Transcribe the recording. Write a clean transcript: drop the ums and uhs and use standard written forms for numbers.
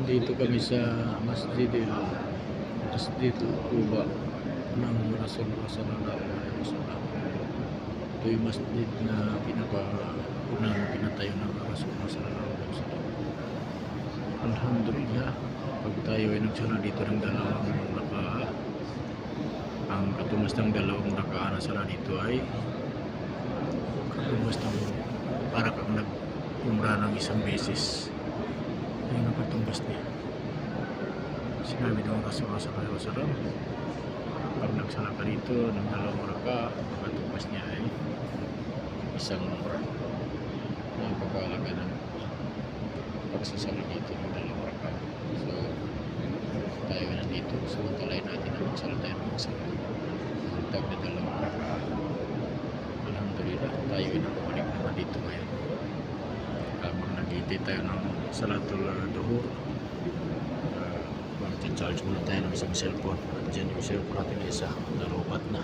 Dito kami sa Masjidil Quba ng Rasulullah sallallahu alaihi wasallam. Ito yung masjid na pinaka-unang pinatayo ng Rasulullah sallallahu alaihi wasallam. Alhamdulillah, pag tayo ay nagsala dito ng dalawang raka'a, ang katumbas ng dalawang raka'a na sala dito ay katumbas ng para kang nag-umrah ng isang beses. Ayun ang katumbas niya. Sinabi ng Rasulullah sallallahu alaihi wasallam, pag nagsala ka dito ng dalawang raka'a, ang katumbas niya ay isang umrah. Napakahalaga ng pagsasala dito ng dalawang raka'a. So, tayo na dito. Samantalain natin na magsala tayo ng magsala. Ang tag na dalawang raka'a. Alhamdulillah, tayo na bumalik naman dito ngayon. Habang nag-iintay tayo ng salatul duhur, mag-charge muna tayo ng isang cellphone. Diyan yung cellphone natin isa, nalubat na.